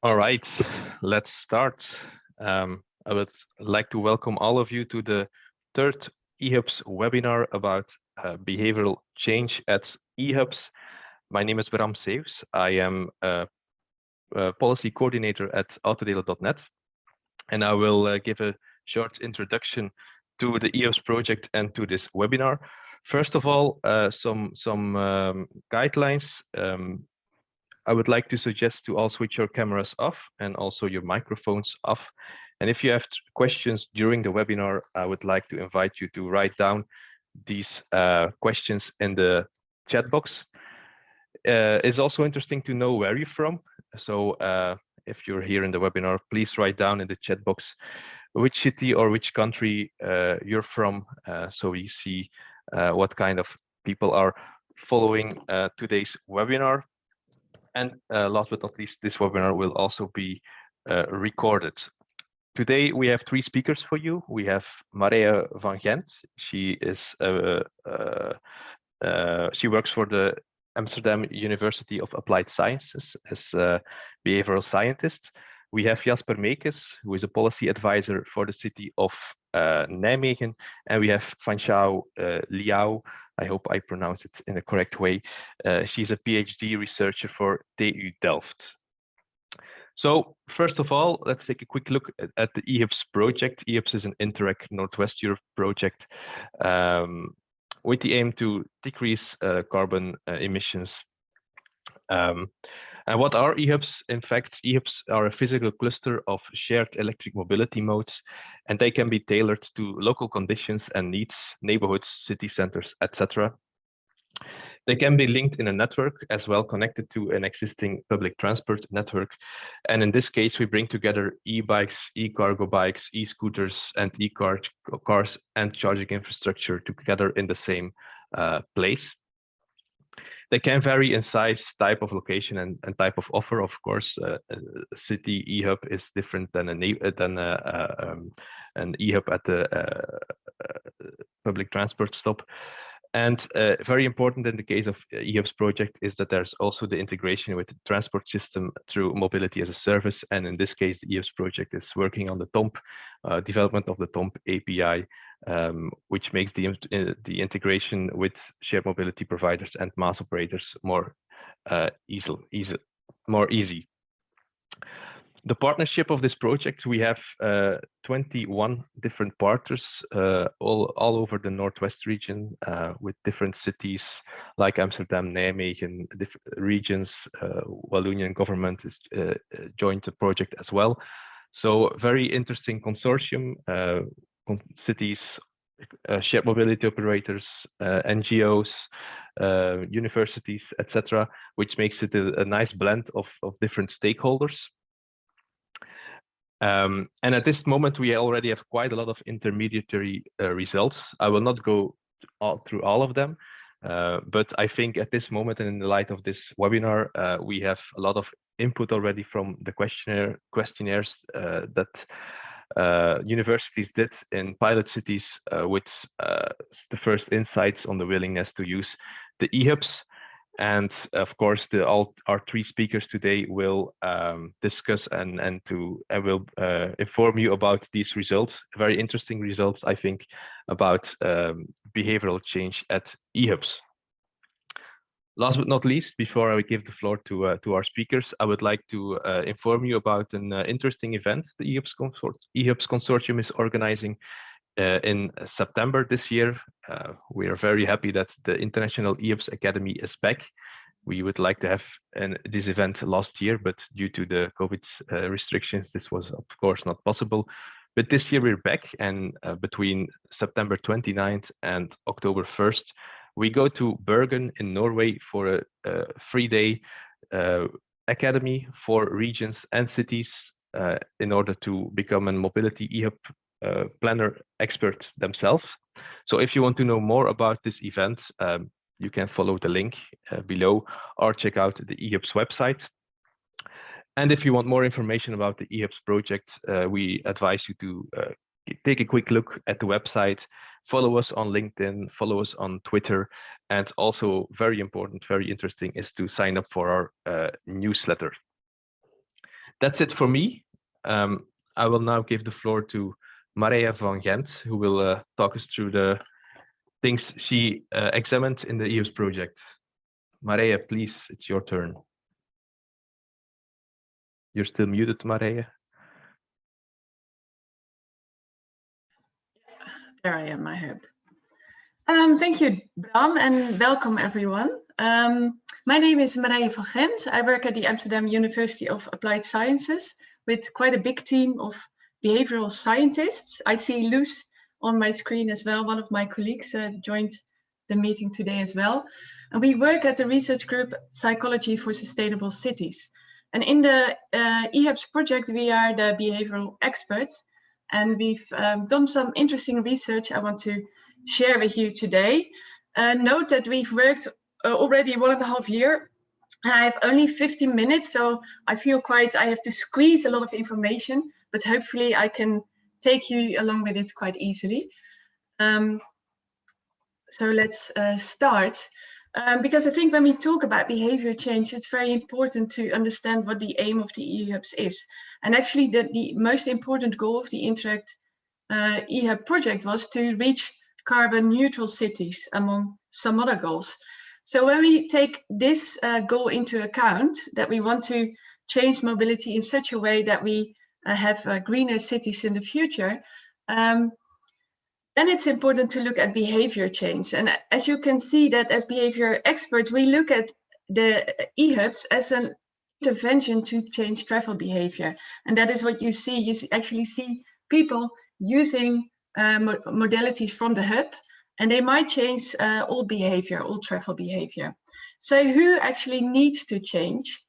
All right, let's start. I would like to welcome all of you to the third eHUBS webinar about behavioral change at eHUBS. My name is Bram Seus. I am a policy coordinator at Autodelen.net, and I will give a short introduction to the Eos project and to this webinar. First of all, some guidelines. I would like to suggest to all switch your cameras off and also your microphones off. And if you have questions during the webinar, I would like to invite you to write down these questions in the chat box. It's also interesting to know where you're from. So if you're here in the webinar, please write down in the chat box which city or which country you're from, so we see what kind of people are following today's webinar. And last but not least, this webinar will also be recorded. Today we have three speakers for you. We have Marije van Gent. She works for the Amsterdam University of Applied Sciences as a behavioral scientist. We have Jasper Meekens, who is a policy advisor for the city of Nijmegen, and we have Fanchao Liao. I hope I pronounce it in the correct way. She's a PhD researcher for TU Delft. So first of all, let's take a quick look at the eHUBS project. eHUBS is an Interreg Northwest Europe project with the aim to decrease carbon emissions. And what are eHUBs? In fact, eHUBs are a physical cluster of shared electric mobility modes, and they can be tailored to local conditions and needs, neighborhoods, city centers, etc. They can be linked in a network as well, connected to an existing public transport network. And in this case, we bring together e-bikes, e-cargo bikes, e-scooters, and e-cars and charging infrastructure together in the same place. They can vary in size, type of location, and type of offer. Of course, a city eHUB is different than an eHUB at the public transport stop. And very important in the case of eHUBS project is that there's also the integration with the transport system through mobility as a service. And in this case, the eHUBS project is working on the TOMP, development of the TOMP API, which makes the integration with shared mobility providers and mass operators more easy. The partnership of this project, we have 21 different partners all over the Northwest region with different cities like Amsterdam, Nijmegen, different regions. Wallonian government is joined the project as well. So very interesting consortium, cities, shared mobility operators, NGOs, universities, etc., which makes it a nice blend of different stakeholders. And at this moment, we already have quite a lot of intermediary results. I will not go through all of them, but I think at this moment and in the light of this webinar, we have a lot of input already from the questionnaires that universities did in pilot cities with the first insights on the willingness to use the eHUBs. And of course, our three speakers today will discuss and will inform you about these results. Very interesting results, I think, about behavioral change at eHUBs. Last but not least, before I give the floor to our speakers, I would like to inform you about an interesting event the eHUBs Consortium is organizing in September this year. We are very happy that the International eHUBS Academy is back. We would like to have this event last year, but due to the COVID restrictions, this was of course not possible. But this year we're back, and between September 29th and October 1st, we go to Bergen in Norway for a 3-day academy for regions and cities in order to become a mobility eHUB planner expert themselves. So if you want to know more about this event, you can follow the link below or check out the eHUBS website. And if you want more information about the eHUBS project, we advise you to take a quick look at the website, follow us on LinkedIn, follow us on Twitter, and also very important, very interesting is to sign up for our newsletter. That's it for me. I will now give the floor to Marije van Gent, who will talk us through the things she examined in the Eos project. Marije, please, it's your turn. You're still muted, Marije. There I am, I hope. Thank you, Bram, and welcome everyone. My name is Marije van Gent. I work at the Amsterdam University of Applied Sciences with quite a big team of behavioral scientists. I see Luz on my screen as well. One of my colleagues joined the meeting today as well. And we work at the research group Psychology for Sustainable Cities. And in the eHUBS project, we are the behavioral experts. And we've done some interesting research I want to share with you today. Note that we've worked already 1.5 years. I have only 15 minutes, so I feel I have to squeeze a lot of information, but hopefully I can take you along with it quite easily. So let's start. Because I think when we talk about behavior change, it's very important to understand what the aim of the eHUBS is. And actually the most important goal of the Interact eHUB project was to reach carbon neutral cities among some other goals. So when we take this goal into account, that we want to change mobility in such a way that we have greener cities in the future, then it's important to look at behavior change. And as you can see that as behavior experts, we look at the eHUBS as an intervention to change travel behavior. And that is what you see. You actually see people using modalities from the hub, and they might change all behavior, all travel behavior. So who actually needs to change?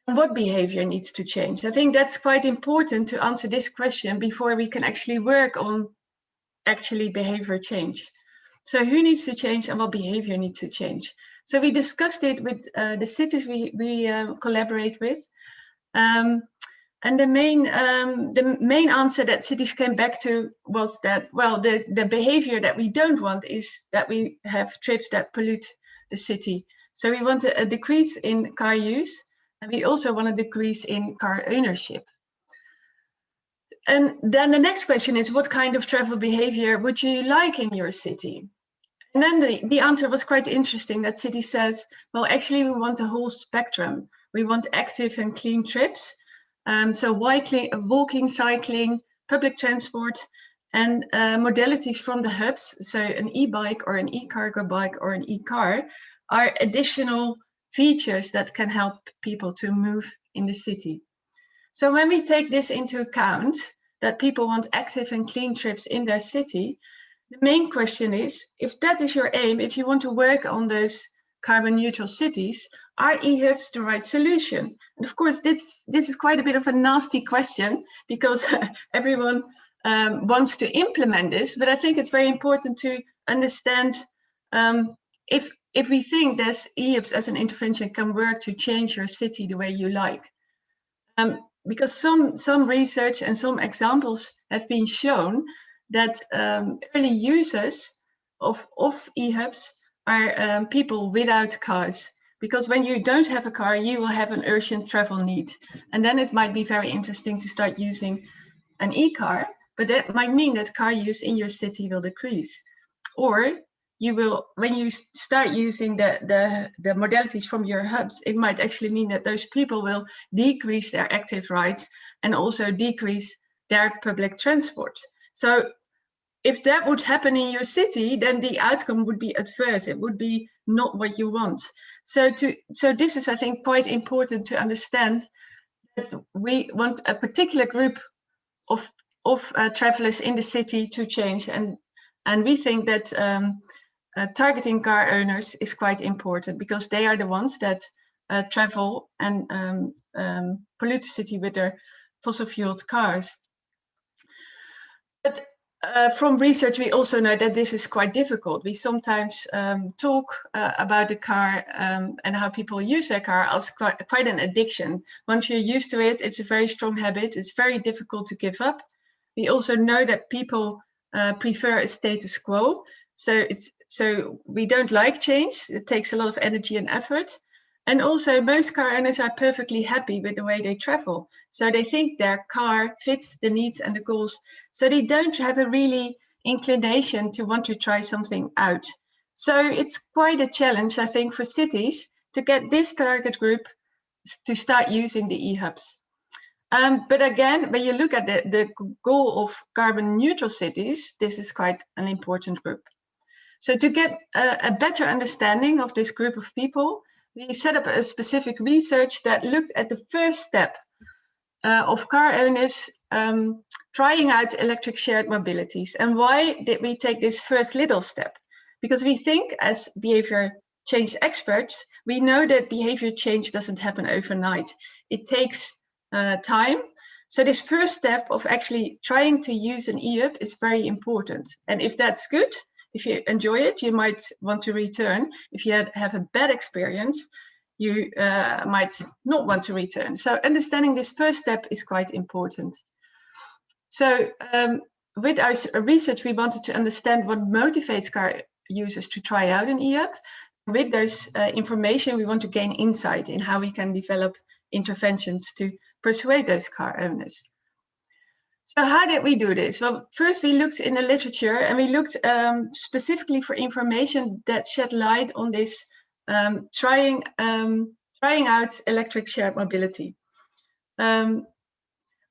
And what behavior needs to change? I think that's quite important to answer this question before we can actually work on actually behavior change. So who needs to change and what behavior needs to change? So we discussed it with the cities we collaborate with. And the main answer that cities came back to was that, well, the behavior that we don't want is that we have trips that pollute the city. So we want a decrease in car use, and we also want a decrease in car ownership. And then the next question is, what kind of travel behavior would you like in your city? And then the answer was quite interesting. That city says, well, actually, we want a whole spectrum. We want active and clean trips. So walking, cycling, public transport, and modalities from the hubs. So an e-bike or an e-cargo bike or an e-car are additional features that can help people to move in the city. So when we take this into account, that people want active and clean trips in their city, the main question is, if that is your aim, if you want to work on those carbon neutral cities, are eHUBs the right solution? And of course, this is quite a bit of a nasty question because everyone wants to implement this, but I think it's very important to understand if we think that eHUBs as an intervention can work to change your city the way you like. Because some research and some examples have been shown that early users of eHUBs are people without cars. Because when you don't have a car, you will have an urgent travel need. And then it might be very interesting to start using an e-car, but that might mean that car use in your city will decrease. Or you will, when you start using the modalities from your hubs, it might actually mean that those people will decrease their active rides and also decrease their public transport. So if that would happen in your city, then the outcome would be adverse. It would be not what you want. So this is, I think, quite important to understand that we want a particular group of travelers in the city to change. And we think that targeting car owners is quite important because they are the ones that travel and pollute the city with their fossil-fueled cars. But from research, we also know that this is quite difficult. We sometimes talk about the car and how people use their car as quite an addiction. Once you're used to it, it's a very strong habit. It's very difficult to give up. We also know that people prefer a status quo. So we don't like change. It takes a lot of energy and effort. And also most car owners are perfectly happy with the way they travel. So they think their car fits the needs and the goals. So they don't have a really inclination to want to try something out. So it's quite a challenge, I think, for cities to get this target group to start using the eHUBs. But again, when you look at the goal of carbon neutral cities, this is quite an important group. So to get a better understanding of this group of people, we set up a specific research that looked at the first step of car owners trying out electric shared mobilities. And why did we take this first little step? Because we think, as behavior change experts, we know that behavior change doesn't happen overnight. It takes time. So this first step of actually trying to use an eHUB is very important. And if that's good, if you enjoy it, you might want to return. If you have a bad experience, you might not want to return. So understanding this first step is quite important. So with our research, we wanted to understand what motivates car users to try out an eHUB. With those information, we want to gain insight in how we can develop interventions to persuade those car owners. So how did we do this? Well, first we looked in the literature and we looked specifically for information that shed light on this trying out electric shared mobility. We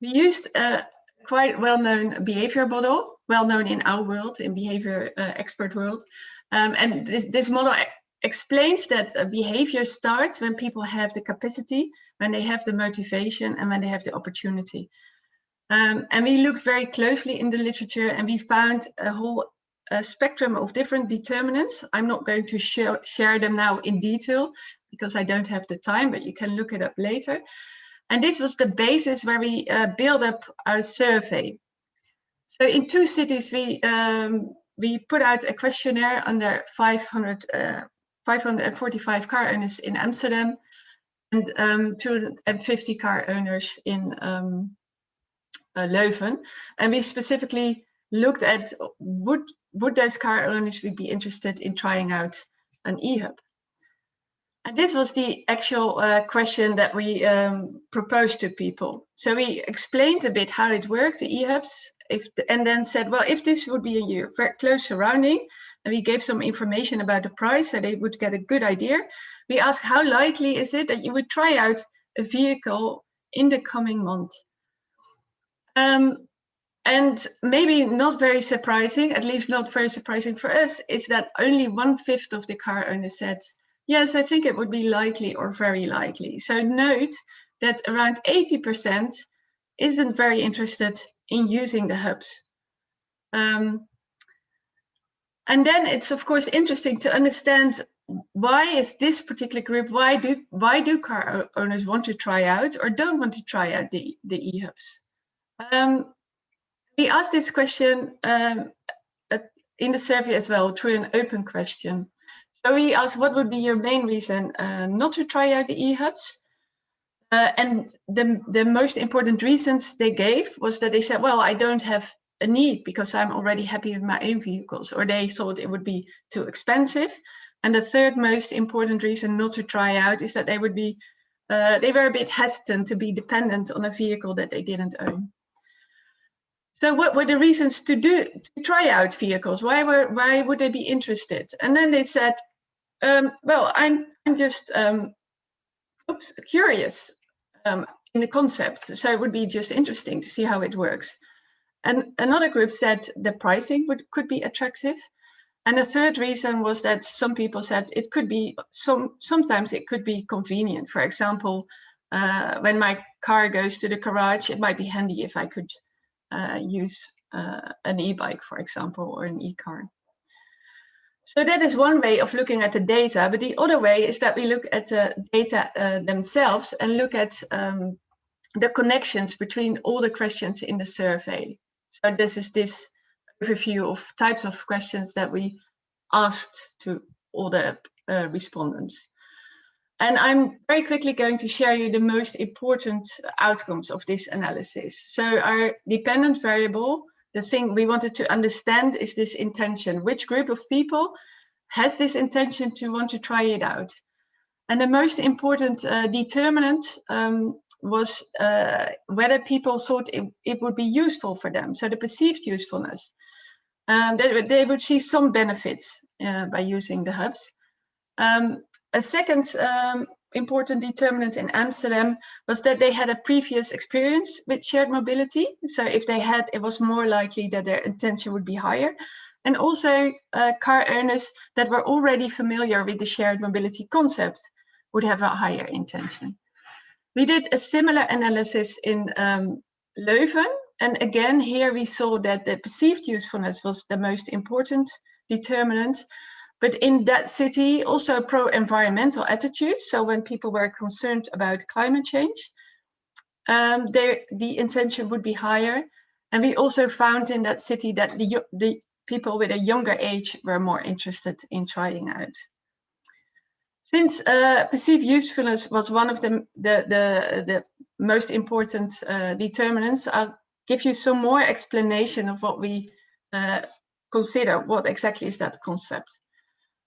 used a quite well-known behavior model, well-known in our world, in behavior expert world. And this model explains that behavior starts when people have the capacity, when they have the motivation, and when they have the opportunity. And we looked very closely in the literature and we found a whole spectrum of different determinants. I'm not going to share them now in detail because I don't have the time, but you can look it up later. And this was the basis where we built up our survey. So in 2 cities, we put out a questionnaire under 545 car owners in Amsterdam and 250 car owners in Leuven. And we specifically looked at would those car owners be interested in trying out an eHUB? And this was the actual question that we proposed to people. So we explained a bit how it worked, the eHUBs, and then said, well, if this would be a very close surrounding, and we gave some information about the price so they would get a good idea. We asked, how likely is it that you would try out a vehicle in the coming month? And maybe not very surprising, at least not very surprising for us, is that only 1/5 of the car owners said, yes, I think it would be likely or very likely. So note that around 80% isn't very interested in using the hubs. And then it's of course interesting to understand why is this particular group, why do car owners want to try out or don't want to try out the eHUBs? We asked this question in the survey as well through an open question. So we asked, what would be your main reason not to try out the eHUBs? And the most important reasons they gave was that they said, well, I don't have a need because I'm already happy with my own vehicles, or they thought it would be too expensive. And the third most important reason not to try out is that they were a bit hesitant to be dependent on a vehicle that they didn't own. So what were the reasons to try out vehicles? Why would they be interested? And then they said, well, I'm just curious in the concept. So it would be just interesting to see how it works. And another group said the pricing could be attractive. And the third reason was that some people said it could be, sometimes it could be convenient. For example, when my car goes to the garage, it might be handy if I could use an e-bike, for example, or an e-car. So that is one way of looking at the data, but the other way is that we look at the data themselves and look at the connections between all the questions in the survey. So this is this overview of types of questions that we asked to all the respondents. And I'm very quickly going to share you the most important outcomes of this analysis. So our dependent variable, the thing we wanted to understand is this intention. Which group of people has this intention to want to try it out? And the most important determinant was whether people thought it would be useful for them, so the perceived usefulness. They would see some benefits by using the hubs. A second important determinant in Amsterdam was that they had a previous experience with shared mobility. So if they had, it was more likely that their intention would be higher. And also car owners that were already familiar with the shared mobility concept would have a higher intention. We did a similar analysis in Leuven. And again, here we saw that the perceived usefulness was the most important determinant. But in that city, also pro-environmental attitudes. So when people were concerned about climate change, the intention would be higher. And we also found in that city that the people with a younger age were more interested in trying out. Since perceived usefulness was one of the most important determinants, I'll give you some more explanation of what we consider. What exactly is that concept?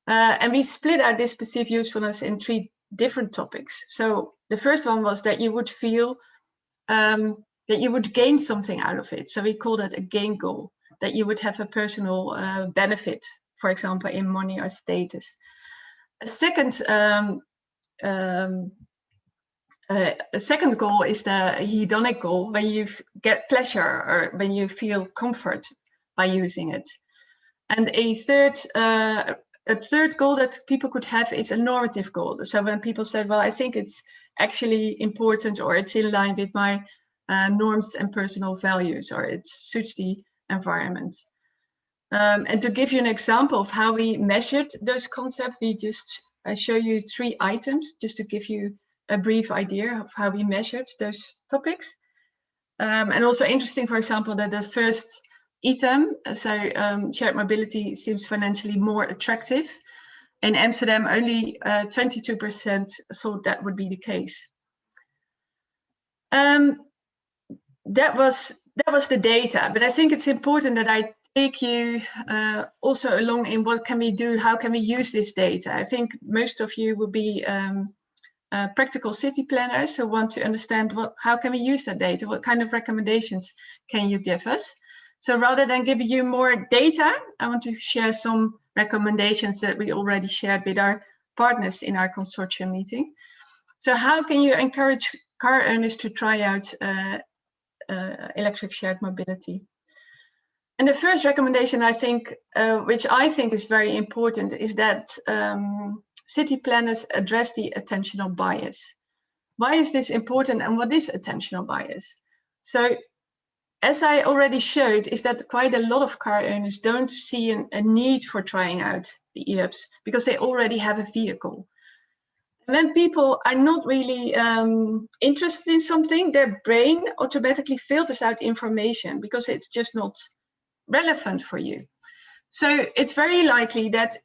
And we split out this perceived usefulness in 3 different topics. So the first one was that you would feel that you would gain something out of it. So we call that a gain goal, that you would have a personal benefit, for example, in money or status. A second goal is the hedonic goal, when you get pleasure or when you feel comfort by using it. And a third goal that people could have is a normative goal. So when people said, well, I think it's actually important, or it's in line with my norms and personal values, or it suits the environment. And to give you an example of how we measured those concepts, I show you 3 items just to give you a brief idea of how we measured those topics. And also interesting, for example, that the first item, so shared mobility seems financially more attractive. In Amsterdam, only 22% thought that would be the case. That was the data, but I think it's important that I take you also along in what can we do, how can we use this data. I think most of you will be practical city planners who want to understand how can we use that data, what kind of recommendations can you give us. So rather than giving you more data, I want to share some recommendations that we already shared with our partners in our consortium meeting. So how can you encourage car owners to try out electric shared mobility? And the first recommendation, I think, which I think is very important, is that city planners address the attentional bias. Why is this important, and what is attentional bias? So, as I already showed, is that quite a lot of car owners don't see a need for trying out the eHUBS because they already have a vehicle. And when people are not really interested in something, their brain automatically filters out information because it's just not relevant for you. So it's very likely that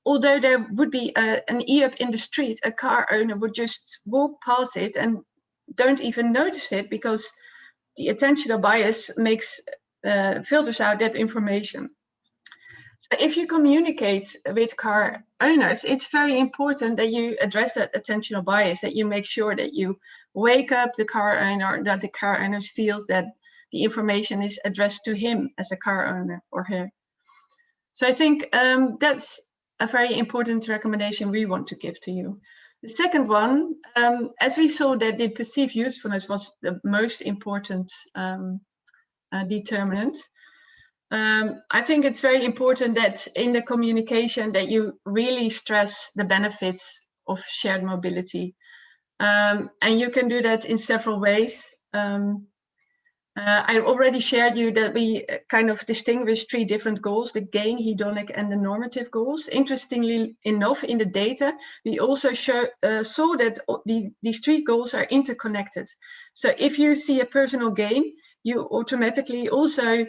although there would be an eHUB in the street, a car owner would just walk past it and don't even notice it because the attentional bias filters out that information. So if you communicate with car owners, it's very important that you address that attentional bias, that you make sure that you wake up the car owner, that the car owner feels that the information is addressed to him as a car owner or her. So I think that's a very important recommendation we want to give to you. The second one, as we saw that the perceived usefulness was the most important determinant, I think it's very important that in the communication that you really stress the benefits of shared mobility. And you can do that in several ways. I already shared you that we kind of distinguish 3 different goals, the gain, hedonic, and the normative goals. Interestingly enough, in the data, we also saw that these 3 goals are interconnected. So if you see a personal gain, you automatically also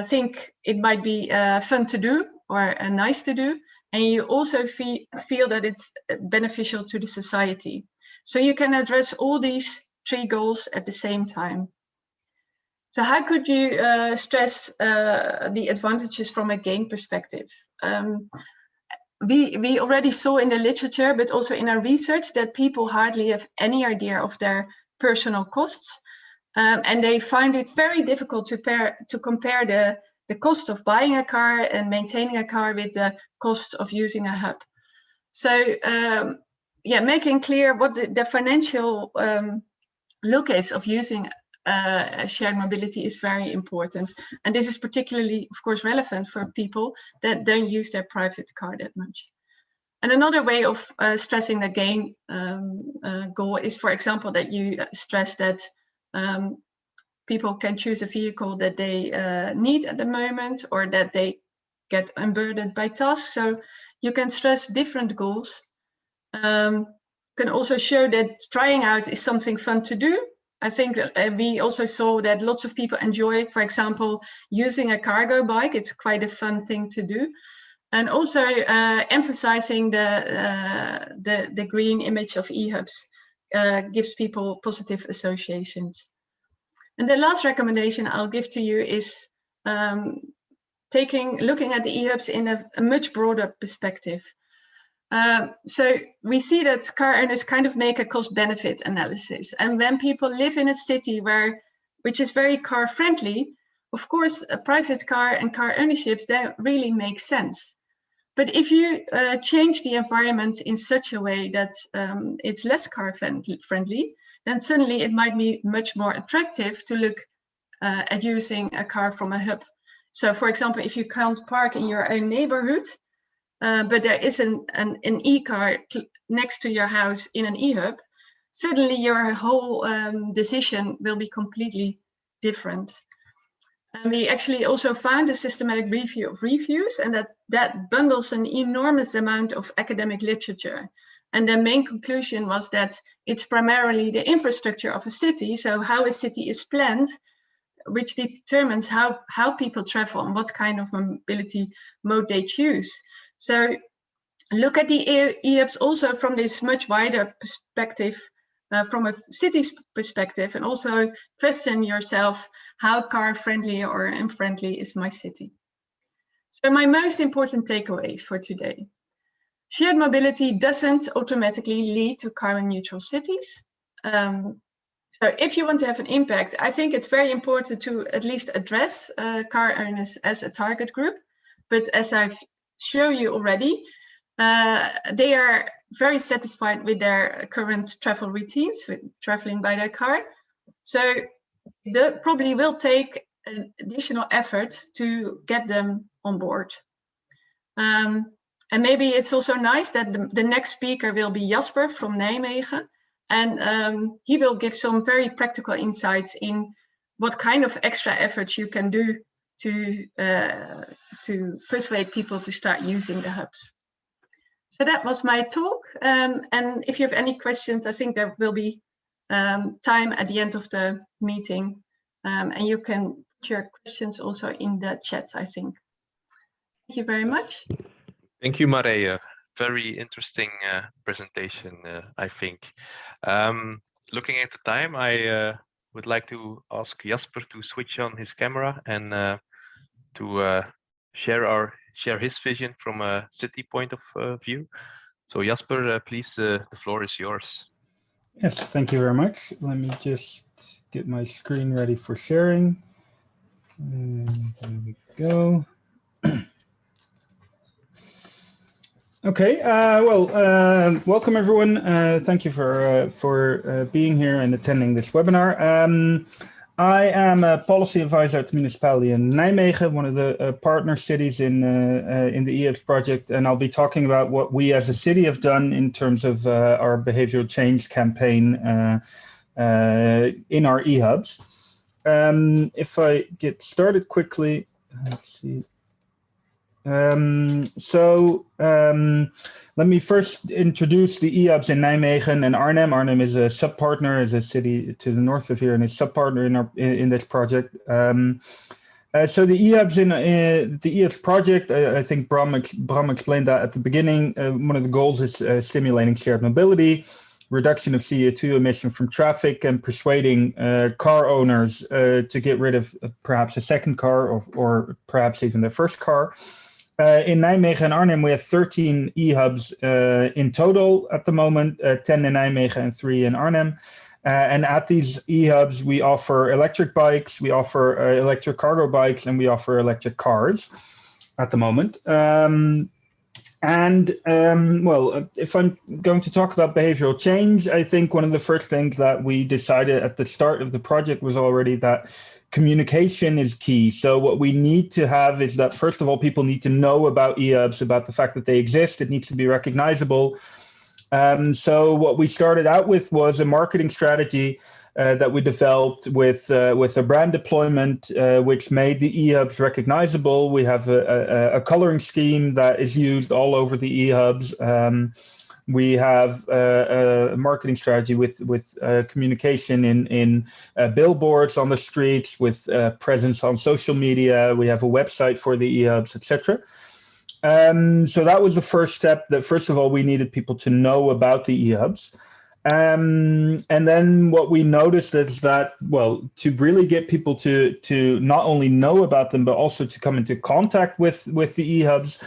think it might be fun to do or nice to do. And you also feel that it's beneficial to the society. So you can address all these 3 goals at the same time. So how could you stress the advantages from a gain perspective? we already saw in the literature, but also in our research, that people hardly have any idea of their personal costs. And they find it very difficult to compare the cost of buying a car and maintaining a car with the cost of using a hub. So yeah, making clear what the financial look is of using shared mobility is very important. And this is particularly, of course, relevant for people that don't use their private car that much. And another way of stressing the gain goal is, for example, that you stress that people can choose a vehicle that they need at the moment, or that they get unburdened by tasks. So you can stress different goals. Can also show that trying out is something fun to do. I think we also saw that lots of people enjoy, for example, using a cargo bike. It's quite a fun thing to do. And also emphasizing the green image of eHUBS gives people positive associations. And the last recommendation I'll give to you is looking at the eHUBS in a much broader perspective. So we see that car owners kind of make a cost-benefit analysis. And when people live in a city which is very car-friendly, of course, a private car and car ownerships, that really make sense. But if you change the environment in such a way that it's less car-friendly, then suddenly it might be much more attractive to look at using a car from a hub. So for example, if you can't park in your own neighborhood, but there is an e-car next to your house in an eHUB, suddenly your whole decision will be completely different. And we actually also found a systematic review of reviews, and that bundles an enormous amount of academic literature. And the main conclusion was that it's primarily the infrastructure of a city, so how a city is planned, which determines how people travel and what kind of mobility mode they choose. So look at the eHUBs also from this much wider perspective, from a city's perspective, and also question yourself, how car-friendly or unfriendly is my city? So my most important takeaways for today. Shared mobility doesn't automatically lead to carbon-neutral cities. So if you want to have an impact, I think it's very important to at least address car owners as a target group. But as I've shown you already, they are very satisfied with their current travel routines, with traveling by their car. So that probably will take an additional effort to get them on board. And maybe it's also nice that the next speaker will be Jasper from Nijmegen. And he will give some very practical insights in what kind of extra efforts you can do to persuade people to start using the hubs. So that was my talk. And if you have any questions, I think there will be time at the end of the meeting. And you can put your questions also in the chat, I think. Thank you very much. Thank you, Marije. Very interesting presentation, I think. Looking at the time, I would like to ask Jasper to switch on his camera and to share his vision from a city point of view. So Jasper, please, the floor is yours. Yes, thank you very much. Let me just get my screen ready for sharing. There we go. Okay, welcome everyone. Thank you for being here and attending this webinar. I am a policy advisor at the municipality in Nijmegen, one of the partner cities in the Eos project, and I'll be talking about what we as a city have done in terms of our behavioral change campaign in our eHUBs. If I get started quickly, let's see. Let me first introduce the eHUBs in Nijmegen and Arnhem. Arnhem is a sub-partner, is a city to the north of here, and is sub-partner in this project. So the eHUBs in the Eos project, I think Bram explained that at the beginning. One of the goals is stimulating shared mobility, reduction of CO2 emission from traffic, and persuading car owners to get rid of perhaps a second car or perhaps even their first car. In Nijmegen and Arnhem, we have 13 eHUBs in total at the moment, 10 in Nijmegen and 3 in Arnhem. And at these eHUBs, we offer electric bikes, we offer electric cargo bikes, and we offer electric cars at the moment. Well, if I'm going to talk about behavioral change, I think one of the first things that we decided at the start of the project was already that communication is key. So what we need to have is that, first of all, people need to know about eHUBs, about the fact that they exist. It needs to be recognizable. So what we started out with was a marketing strategy that we developed with a brand deployment, which made the eHUBs recognizable. We have a coloring scheme that is used all over the eHUBs. We have a marketing strategy with communication in billboards on the streets, with presence on social media. We have a website for the eHUBs, etc. So that was the first step. That first of all, we needed people to know about the eHUBs. And then what we noticed is that, well, to really get people to not only know about them, but also to come into contact with the eHUBs,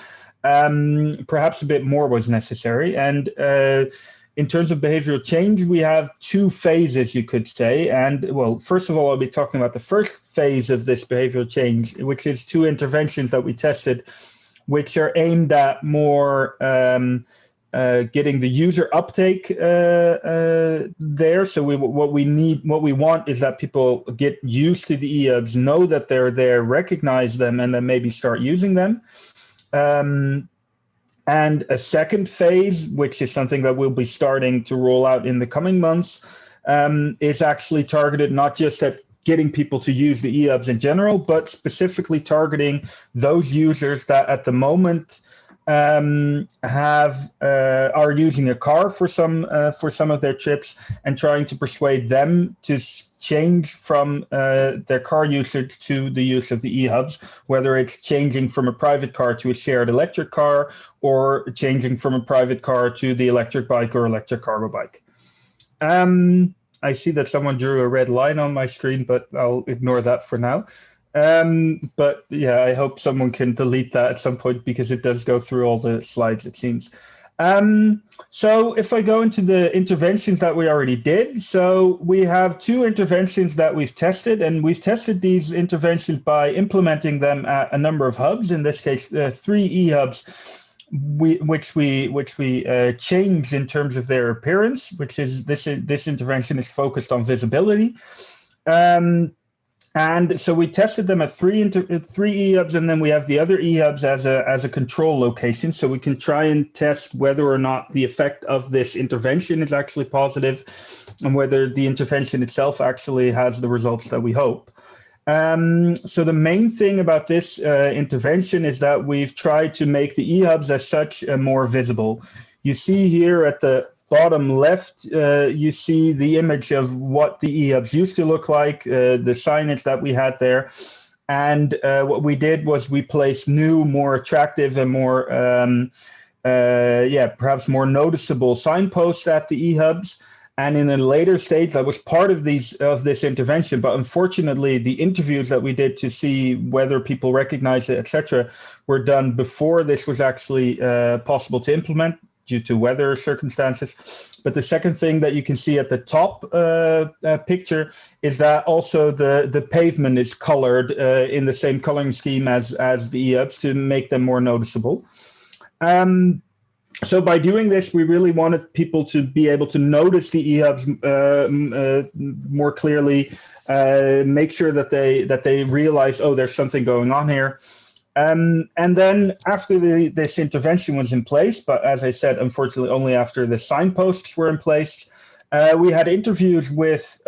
perhaps a bit more was necessary. And in terms of behavioral change, we have two phases, you could say. And well, first of all, I'll be talking about the first phase of this behavioral change, which is two interventions that we tested, which are aimed at more getting the user uptake there. So what we want is that people get used to the eHUBs, know that they're there, recognize them, and then maybe start using them. And a second phase, which is something that we'll be starting to roll out in the coming months, is actually targeted not just at getting people to use the eHUBs in general, but specifically targeting those users that at the moment are using a car for some of their trips, and trying to persuade them to change from their car usage to the use of the eHUBs, whether it's changing from a private car to a shared electric car, or changing from a private car to the electric bike or electric cargo bike. I see that someone drew a red line on my screen, but I'll ignore that for now. But yeah, I hope someone can delete that at some point, because it does go through all the slides, it seems. So if I go into the interventions that we already did, so we have two interventions that we've tested, and we've tested these interventions by implementing them at a number of hubs, in this case, 3 eHUBs, which we changed in terms of their appearance, which is this intervention is focused on visibility. And so we tested them at 3 eHUBs, and then we have the other eHUBs as a control location, so we can try and test whether or not the effect of this intervention is actually positive, and whether the intervention itself actually has the results that we hope. So the main thing about this intervention is that we've tried to make the eHUBs as such more visible. You see here at the bottom left, you see the image of what the eHUBs used to look like, the signage that we had there. And what we did was we placed new, more attractive and more, perhaps more noticeable signposts at the eHUBs. And in a later stage, that was part of this intervention. But unfortunately, the interviews that we did to see whether people recognized it, etc., were done before this was actually possible to implement, due to weather circumstances. But the second thing that you can see at the top picture is that also the pavement is colored in the same coloring scheme as the eHUBs to make them more noticeable. So by doing this, we really wanted people to be able to notice the eHUBs more clearly, make sure that they realize, oh, there's something going on here. And then after this intervention was in place, but as I said, unfortunately, only after the signposts were in place, we had interviews with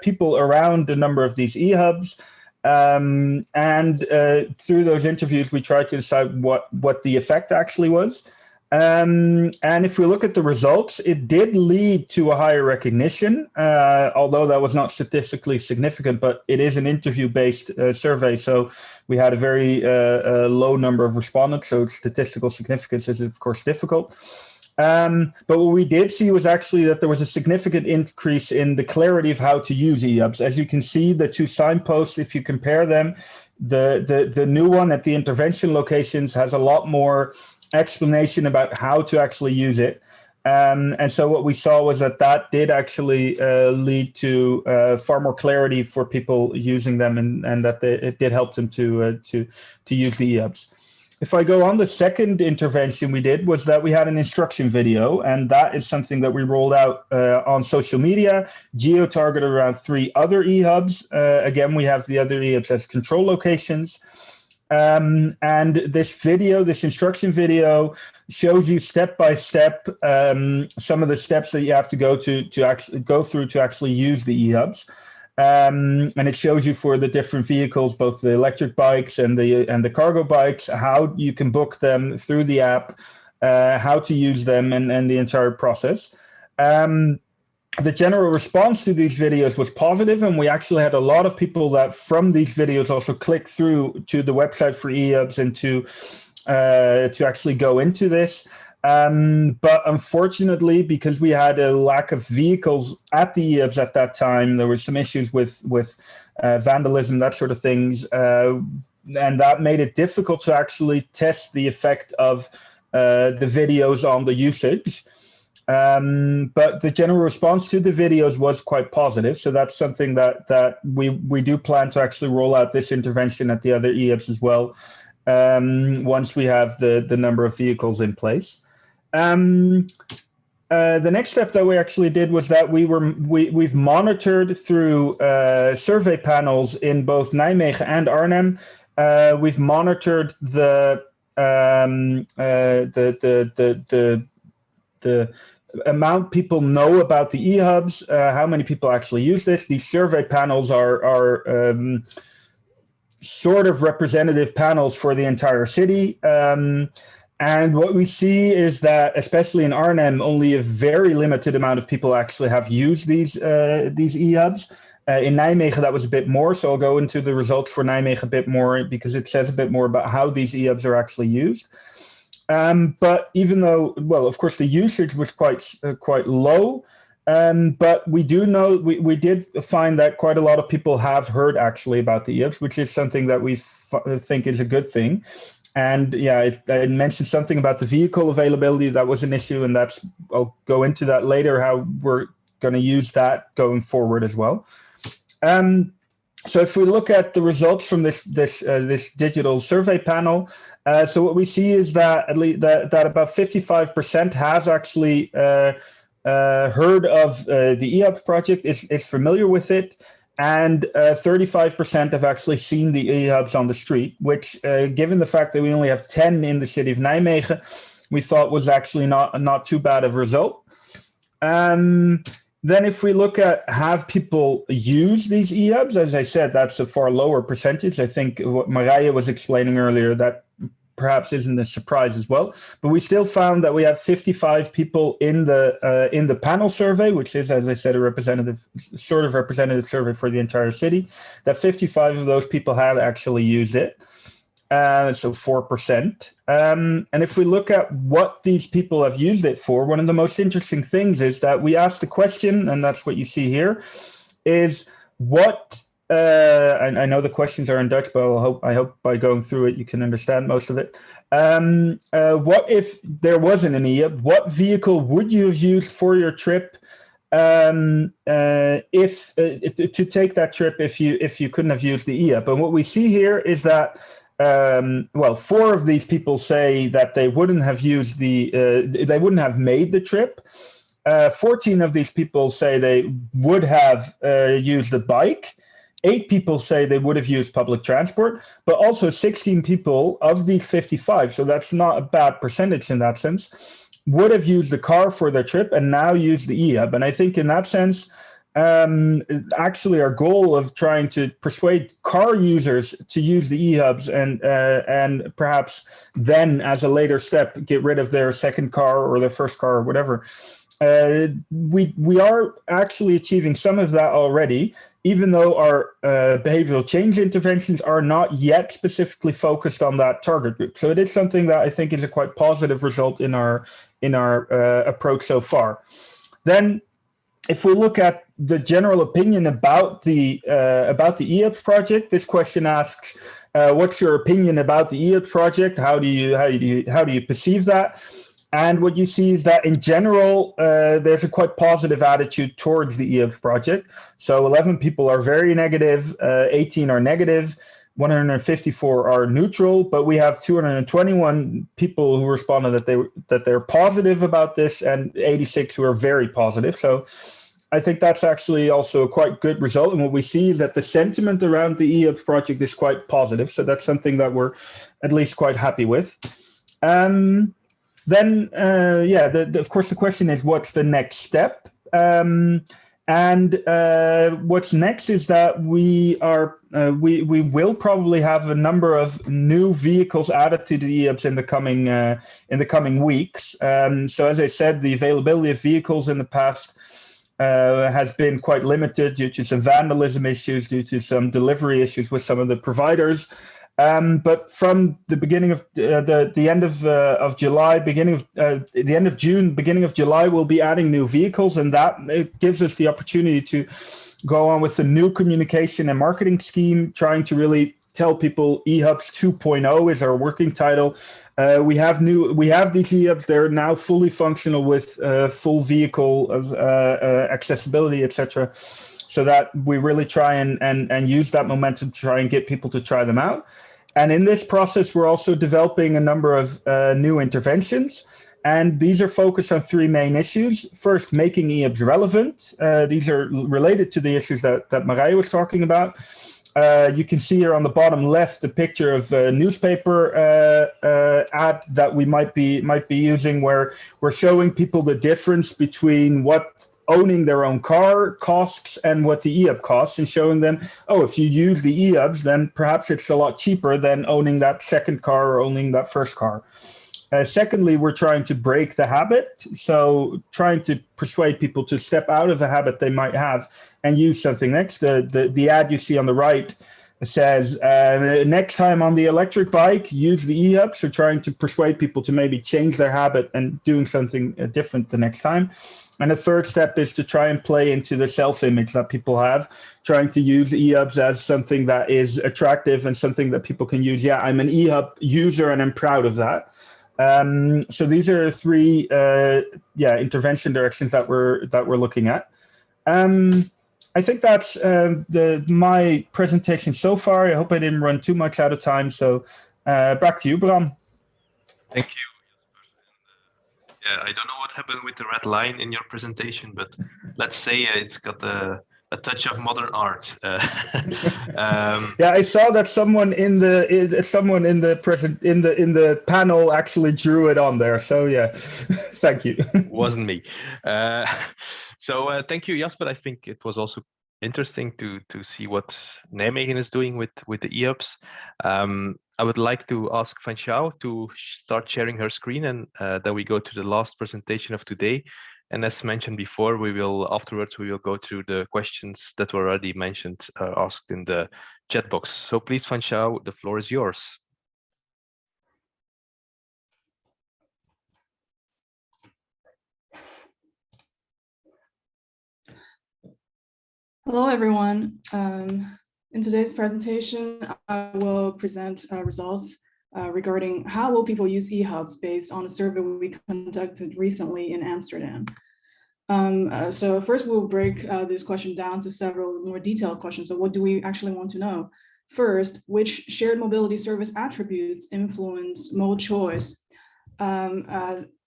people around a number of these eHUBs. And through those interviews, we tried to decide what the effect actually was. And if we look at the results, it did lead to a higher recognition, although that was not statistically significant, but it is an interview-based survey. So we had a very low number of respondents, so statistical significance is, of course, difficult. But what we did see was actually that there was a significant increase in the clarity of how to use eHUBs. As you can see, the two signposts, if you compare them, The new one at the intervention locations has a lot more explanation about how to actually use it. And so what we saw was that did actually lead to far more clarity for people using them, and that it did help them to use the eHUBs. If I go on, the second intervention we did was that we had an instruction video, and that is something that we rolled out on social media, geo-targeted around 3 other eHUBs. Again, we have the other eHUBs as control locations. And this instruction video, shows you step by step some of the steps that you have to go through to actually use the eHUBs. And it shows you for the different vehicles, both the electric bikes and the cargo bikes, how you can book them through the app, how to use them, and the entire process. The general response to these videos was positive, and we actually had a lot of people that from these videos also clicked through to the website for eHUBs and to actually go into this. But unfortunately, because we had a lack of vehicles at the eHUBs at that time, there were some issues with vandalism, that sort of things, and that made it difficult to actually test the effect of the videos on the usage. But the general response to the videos was quite positive. So that's something that we do plan to actually roll out this intervention at the other eHUBs as well, once we have the number of vehicles in place. The next step that we actually did was that we've monitored through survey panels in both Nijmegen and Arnhem. We've monitored the amount people know about the eHUBs, how many people actually use this. These survey panels are sort of representative panels for the entire city. And what we see is that, especially in Arnhem, only a very limited amount of people actually have used these eHUBs. In Nijmegen, that was a bit more. So I'll go into the results for Nijmegen a bit more, because it says a bit more about how these eHUBs are actually used. But even though, well, of course, the usage was quite low, but we do know, we did find that quite a lot of people have heard actually about the eHUBs, which is something that we think is a good thing. And yeah, I mentioned something about the vehicle availability. That was an issue, and I'll go into that later, how we're going to use that going forward as well. So if we look at the results from this digital survey panel, so what we see is that at least that about 55% has actually heard of the Eops project, is familiar with it, and 35% have actually seen the eHUBs on the street, which, given the fact that we only have 10 in the city of Nijmegen, we thought was actually not too bad of a result. Then if we look at have people use these eHUBs, as I said, that's a far lower percentage. I think what Marije was explaining earlier, that perhaps isn't a surprise as well. But we still found that we have 55 people in the panel survey, which is, as I said, a sort of representative survey for the entire city, that 55 of those people had actually used it. So 4%. And if we look at what these people have used it for, one of the most interesting things is that we asked the question, and that's what you see here, is what, and I know the questions are in Dutch, but I hope by going through it, you can understand most of it. What if there wasn't an eHUB? What vehicle would you have used for your trip to take that trip if you couldn't have used the eHUB? And what we see here is that, well, 4 of these people say that they wouldn't have used they wouldn't have made the trip. 14 of these people say they would have used the bike. 8 people say they would have used public transport, but also 16 people of these 55, so that's not a bad percentage in that sense, would have used the car for their trip and now use the eHUB. And I think in that sense, actually our goal of trying to persuade car users to use the eHUBs and perhaps then as a later step get rid of their second car or their first car or whatever, we are actually achieving some of that already, even though our behavioral change interventions are not yet specifically focused on that target group. So it is something that I think is a quite positive result in our approach so far. Then, if we look at the general opinion about the Eops project, this question asks, What's your opinion about the Eos project? How do you perceive that? And what you see is that in general, there's a quite positive attitude towards the Eops project. So 11 people are very negative, 18 are negative, 154 are neutral, but we have 221 people who responded that they're positive about this, and 86 who are very positive. So I think that's actually also a quite good result. And what we see is that the sentiment around the Eops project is quite positive. So that's something that we're at least quite happy with. Then, of course, the question is, what's the next step? What's next is that we will probably have a number of new vehicles added to the Eops in the coming weeks. So, as I said, the availability of vehicles in the past has been quite limited due to some vandalism issues, due to some delivery issues with some of the providers. But from the beginning of the end of July, the end of June, beginning of July, we'll be adding new vehicles, and that it gives us the opportunity to go on with the new communication and marketing scheme, trying to really tell people eHUBS 2.0 is our working title. We have these eHUBS. They're now fully functional with full vehicle accessibility, etc. So that we really try and use that momentum to try and get people to try them out. And in this process, we're also developing a number of new interventions. And these are focused on three main issues. First, making eHUBS relevant. These are related to the issues that Marije was talking about. You can see here on the bottom left the picture of a newspaper ad that we might be using, where we're showing people the difference between what owning their own car costs and what the eHUB costs, and showing them, oh, if you use the eHUBs, then perhaps it's a lot cheaper than owning that second car or owning that first car. Secondly, we're trying to break the habit. So trying to persuade people to step out of a habit they might have and use something next. The ad you see on the right says, next time on the electric bike, use the eHUB. So trying to persuade people to maybe change their habit and doing something different the next time. And the third step is to try and play into the self-image that people have, trying to use eHUBs as something that is attractive and something that people can use. Yeah, I'm an eHUB user and I'm proud of that. So these are three intervention directions that we're looking at. I think that's my presentation so far. I hope I didn't run too much out of time. So back to you, Bram. Thank you. Yeah, I don't know what happened with the red line in your presentation, but let's say it's got a touch of modern art. Yeah, I saw that someone in the panel actually drew it on there. So yeah, thank you. Wasn't me. So thank you, Jasper. I think it was also interesting to see what Nijmegen is doing with the eHUBs. I would like to ask Fanchao to start sharing her screen, and then we go to the last presentation of today. And as mentioned before, afterwards we will go through the questions that were already mentioned, asked in the chat box. So please, Fanchao, the floor is yours. Hello, everyone. In today's presentation, I will present results regarding how will people use eHUBs based on a survey we conducted recently in Amsterdam. So first we'll break this question down to several more detailed questions. So what do we actually want to know? First, which shared mobility service attributes influence mode choice?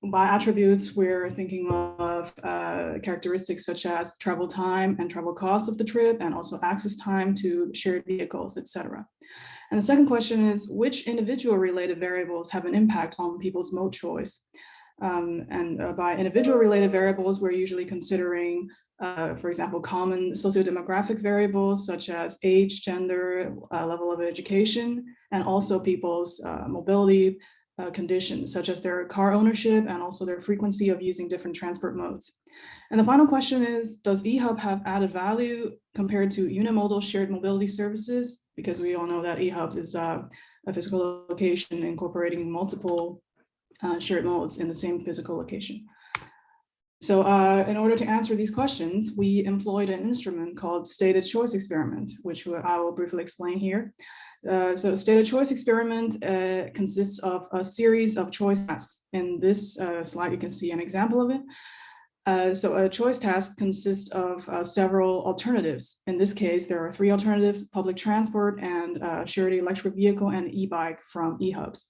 By attributes, we're thinking of characteristics such as travel time and travel cost of the trip, and also access time to shared vehicles, etc. And the second question is, which individual related variables have an impact on people's mode choice? By individual related variables, we're usually considering, for example, common socio-demographic variables such as age, gender, level of education, and also people's mobility conditions, such as their car ownership and also their frequency of using different transport modes. And the final question is, does eHUB have added value compared to unimodal shared mobility services? Because we all know that eHUBs is a physical location incorporating multiple shared modes in the same physical location. So in order to answer these questions, we employed an instrument called stated choice experiment, which I will briefly explain here. So a state of choice experiment consists of a series of choice tasks. In this slide, you can see an example of it. So a choice task consists of several alternatives. In this case, there are 3 alternatives: public transport and shared electric vehicle and e-bike from eHUBS.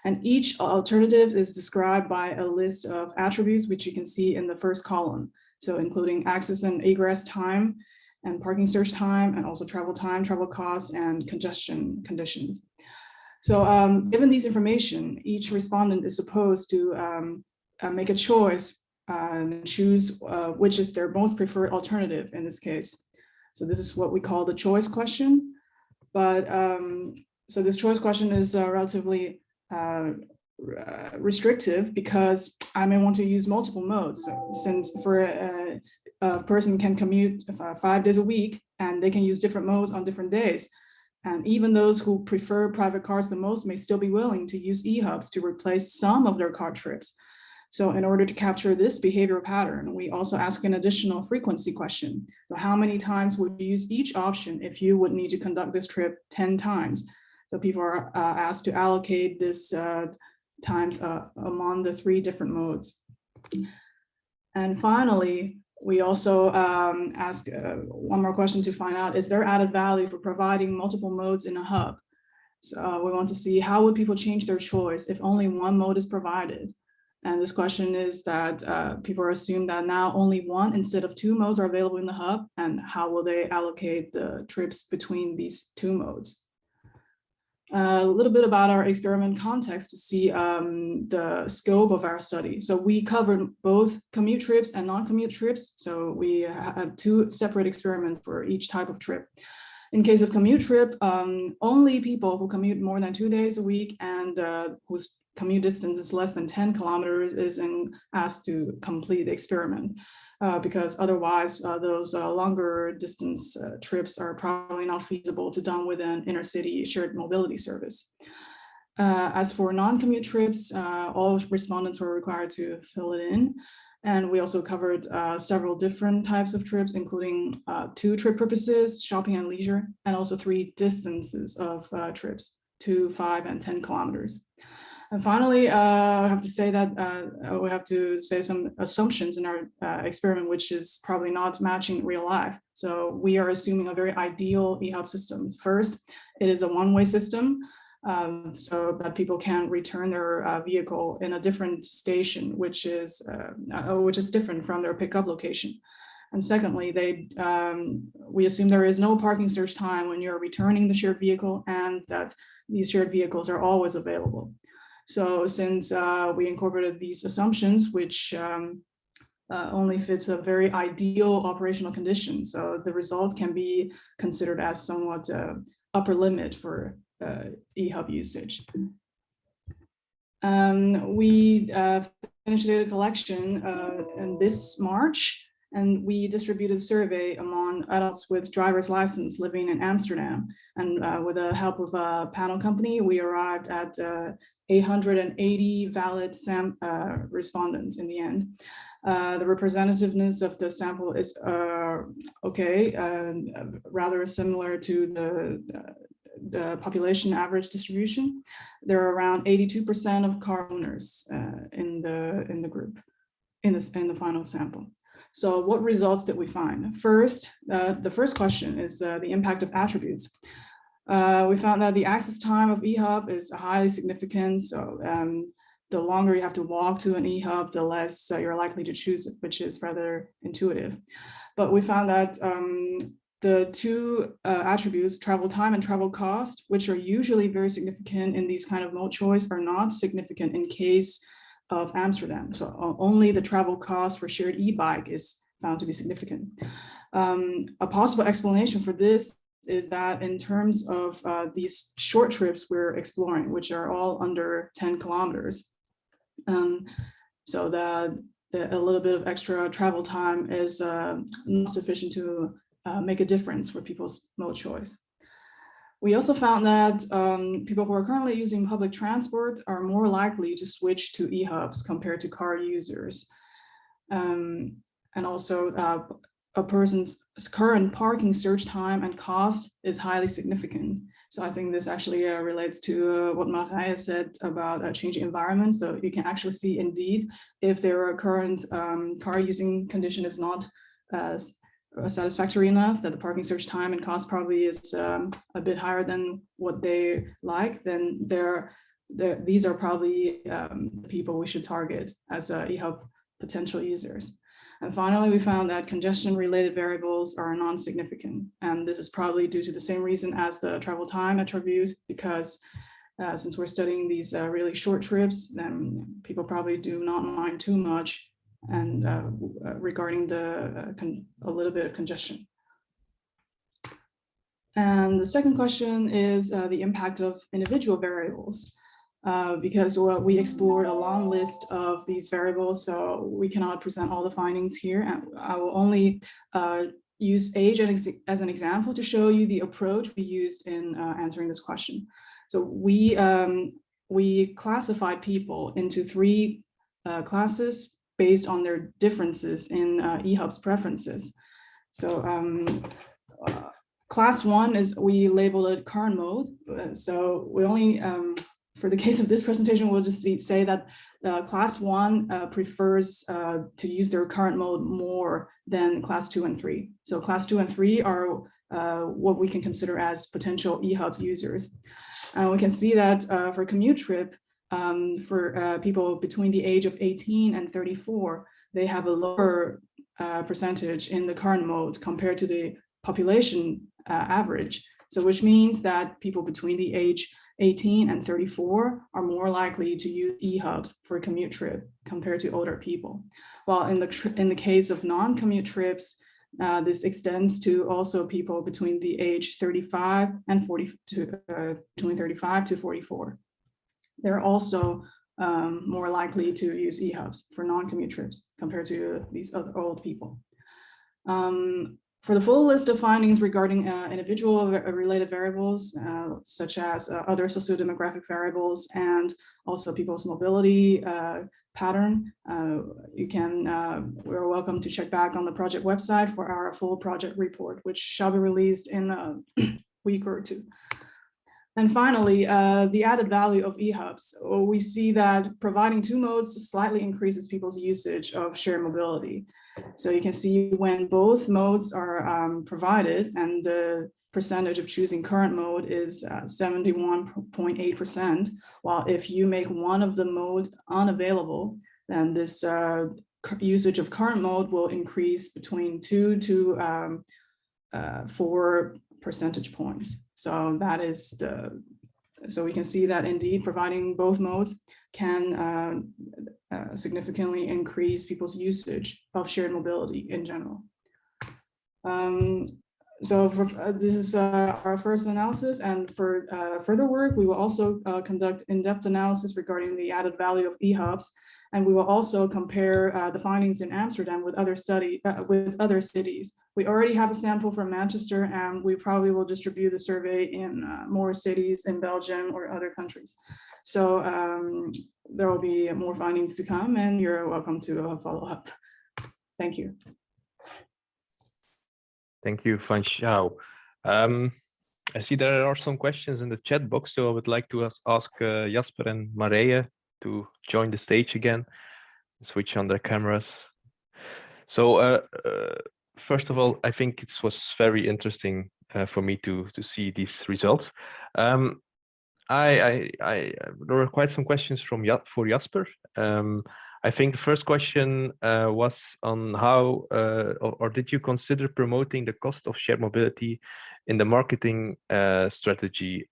And each alternative is described by a list of attributes, which you can see in the first column. So including access and egress time and parking search time, and also travel time, travel costs, and congestion conditions. So given these information, each respondent is supposed to make a choice and choose which is their most preferred alternative in this case. So this is what we call the choice question. But so this choice question is relatively restrictive because I may want to use multiple modes. So since for a person can commute 5 days a week and they can use different modes on different days. And even those who prefer private cars the most may still be willing to use eHUBS to replace some of their car trips. So in order to capture this behavioral pattern, we also ask an additional frequency question. So how many times would you use each option if you would need to conduct this trip 10 times? So people are asked to allocate this times among the 3 different modes. And finally, we also ask one more question to find out, is there added value for providing multiple modes in a hub? So we want to see how would people change their choice if only one mode is provided? And this question is that people assume that now only 1 instead of 2 modes are available in the hub, and how will they allocate the trips between these 2 modes? A little bit about our experiment context to see the scope of our study. So we covered both commute trips and non-commute trips. So we had 2 separate experiments for each type of trip. In case of commute trip, only people who commute more than 2 days a week and whose commute distance is less than 10 kilometers is asked to complete the experiment. Because otherwise those longer distance trips are probably not feasible to done with an intercity shared mobility service. As for non-commute trips, all respondents were required to fill it in. And we also covered several different types of trips, including 2 trip purposes, shopping and leisure, and also 3 distances of trips, 2, 5, and 10 kilometers. And finally, I have to say that we have to say some assumptions in our experiment, which is probably not matching real life. So we are assuming a very ideal eHUB system. First, it is a one-way system, so that people can return their vehicle in a different station, which is different from their pickup location. And secondly, we assume there is no parking search time when you're returning the shared vehicle, and that these shared vehicles are always available. So since we incorporated these assumptions, which only fits a very ideal operational condition, so the result can be considered as somewhat upper limit for eHUB usage. We finished data collection in this March, and we distributed a survey among adults with driver's license living in Amsterdam. And with the help of a panel company, we arrived at 880 valid respondents in the end. The representativeness of the sample is rather similar to the population average distribution. There are around 82% of car owners in the group, in the final sample. So what results did we find? First, the first question is the impact of attributes. We found that the access time of eHUB is highly significant. So the longer you have to walk to an eHUB, the less you're likely to choose it, which is rather intuitive. But we found that the 2 attributes, travel time and travel cost, which are usually very significant in these kind of mode choice, are not significant in case of Amsterdam. So only the travel cost for shared e-bike is found to be significant. A possible explanation for this is that in terms of these short trips we're exploring, which are all under 10 kilometers, so a little bit of extra travel time is not sufficient to make a difference for people's mode choice. We also found that people who are currently using public transport are more likely to switch to eHUBs compared to car users. And also a person's current parking search time and cost is highly significant. So I think this actually relates to what Marije said about changing environment. So you can actually see indeed if their current car using condition is not satisfactory enough, that the parking search time and cost probably is a bit higher than what they like, then these are probably the people we should target as eHUB potential users. And finally, we found that congestion-related variables are non-significant. And this is probably due to the same reason as the travel time attribute, because since we're studying these really short trips, then people probably do not mind too much and regarding a little bit of congestion. And the second question is the impact of individual variables. Because we explored a long list of these variables, so we cannot present all the findings here. And I will only use age as an example to show you the approach we used in answering this question. So we classified people into 3 classes based on their differences in eHUBS preferences. So class 1 is, we labeled it current mode. So we only, for the case of this presentation, we'll just say that class 1 prefers to use their current mode more than class 2 and 3. So class 2 and 3 are what we can consider as potential eHUBS users. And we can see that for commute trip, for people between the age of 18 and 34, they have a lower percentage in the current mode compared to the population average. So which means that people between the age 18 and 34 are more likely to use eHUBS for a commute trip compared to older people. While in the case of non-commute trips, this extends to also people between the age 35 and between 35 to 44. They're also more likely to use eHUBS for non-commute trips compared to these other old people. For the full list of findings regarding individual related variables, such as other sociodemographic variables and also people's mobility pattern, we're welcome to check back on the project website for our full project report, which shall be released in a week or 2. And finally, the added value of eHUBS. We see that providing 2 modes slightly increases people's usage of shared mobility. So you can see when both modes are provided and the percentage of choosing current mode is 71.8%, while if you make one of the modes unavailable, then this usage of current mode will increase between 2 to 4 percentage points. So that is so we can see that indeed providing both modes can significantly increase people's usage of shared mobility in general. So this is our first analysis, and for further work, we will also conduct in-depth analysis regarding the added value of eHUBS, and we will also compare the findings in Amsterdam with other cities. We already have a sample from Manchester, and we probably will distribute the survey in more cities in Belgium or other countries. So there will be more findings to come, and you're welcome to follow up. Thank you. Thank you, Fanchao. I see there are some questions in the chat box, so I would like to ask Jasper and Marije to join the stage again, switch on their cameras. So first of all, I think it was very interesting for me to see these results. There were quite some questions for Jasper. I think the first question was on how, or did you consider promoting the cost of shared mobility in the marketing strategy,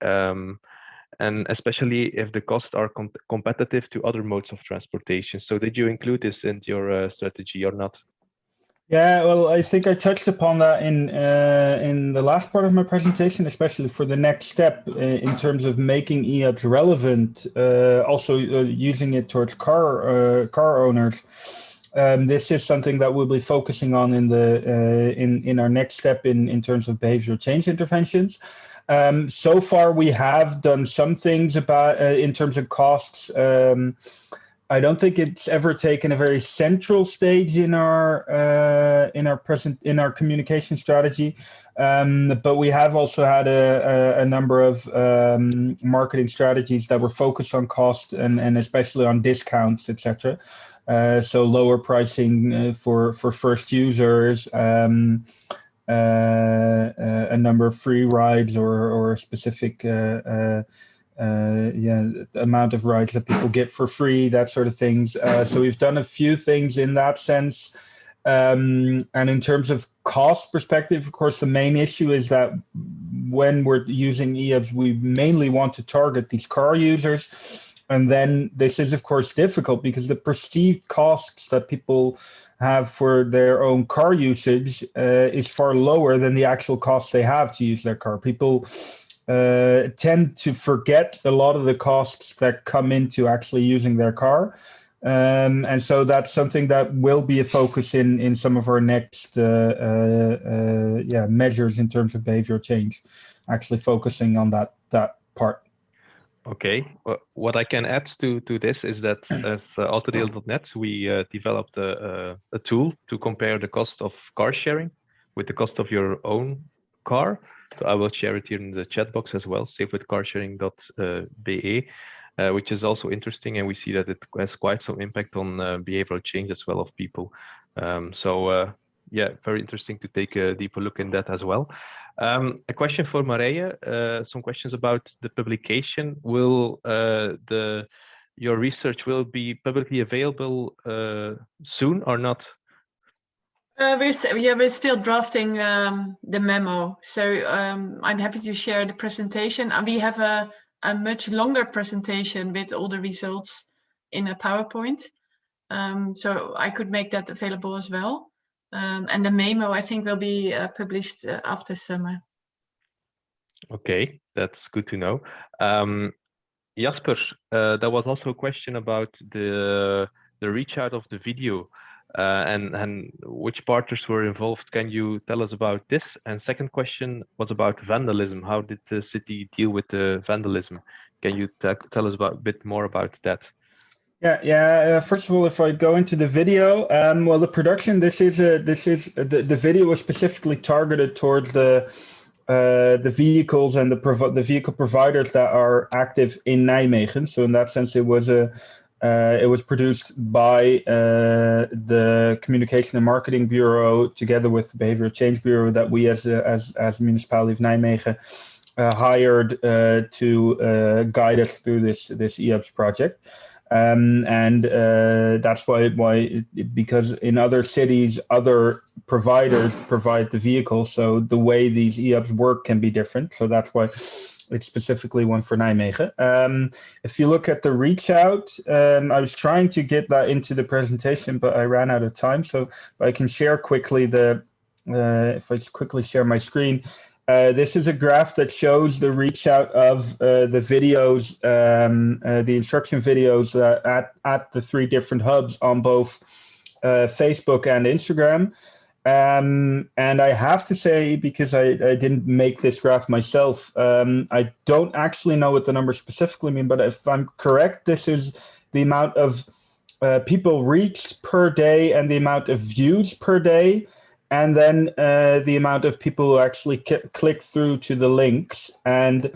and especially if the costs are competitive to other modes of transportation? So did you include this in your strategy or not? Yeah, well, I think I touched upon that in the last part of my presentation, especially for the next step in terms of making eHUBS relevant, also using it towards car owners. This is something that we'll be focusing on in our next step in terms of behavioral change interventions. So far, we have done some things about in terms of costs. I don't think it's ever taken a very central stage in our communication strategy, but we have also had a number of marketing strategies that were focused on cost and especially on discounts, etc. So lower pricing for first users, a number of free rides or a specific amount of rides that people get for free, that sort of things. So we've done a few things in that sense. And in terms of cost perspective, of course, the main issue is that when we're using eHUBS, we mainly want to target these car users. And then this is, of course, difficult because the perceived costs that people have for their own car usage is far lower than the actual costs they have to use their car. People tend to forget a lot of the costs that come into actually using their car. And so that's something that will be a focus in some of our next measures in terms of behavioral change, actually focusing on that part. Okay, what I can add to this is that as Autodeel.net, we developed a tool to compare the cost of car sharing with the cost of your own car. So I will share it here in the chat box as well, savewithcarsharing.be, which is also interesting, and we see that it has quite some impact on behavioral change as well of people. Yeah, very interesting to take a deeper look in that as well. A question for Marije, some questions about the publication. Will your research will be publicly available soon or not? We're still drafting the memo, so I'm happy to share the presentation. And we have a much longer presentation with all the results in a PowerPoint, so I could make that available as well. And the memo, I think, will be published after summer. Okay, that's good to know. Jasper, there was also a question about the reach out of the video. And which partners were involved. Can you tell us about this? And second question was about vandalism. How did the city deal with the vandalism? Can you tell us a bit more about that? Yeah. First of all, if I go into the video, well, the production. The video was specifically targeted towards the vehicles and the vehicle providers that are active in Nijmegen. So in that sense, it was produced by the Communication and Marketing Bureau together with the Behavioral Change Bureau that we as the municipality of Nijmegen hired to guide us through this eHUBS project. And that's why because in other cities, other providers provide the vehicle, so the way these eHUBs work can be different. So that's why it's specifically one for Nijmegen. If you look at the reach out, I was trying to get that into the presentation, but I ran out of time. So I can share quickly if I just quickly share my screen. This is a graph that shows the reach out of the videos, the instruction videos at the 3 different hubs on both Facebook and Instagram. And I have to say, because I didn't make this graph myself, I don't actually know what the numbers specifically mean, but if I'm correct, this is the amount of people reached per day and the amount of views per day, and then the amount of people who actually click through to the links. And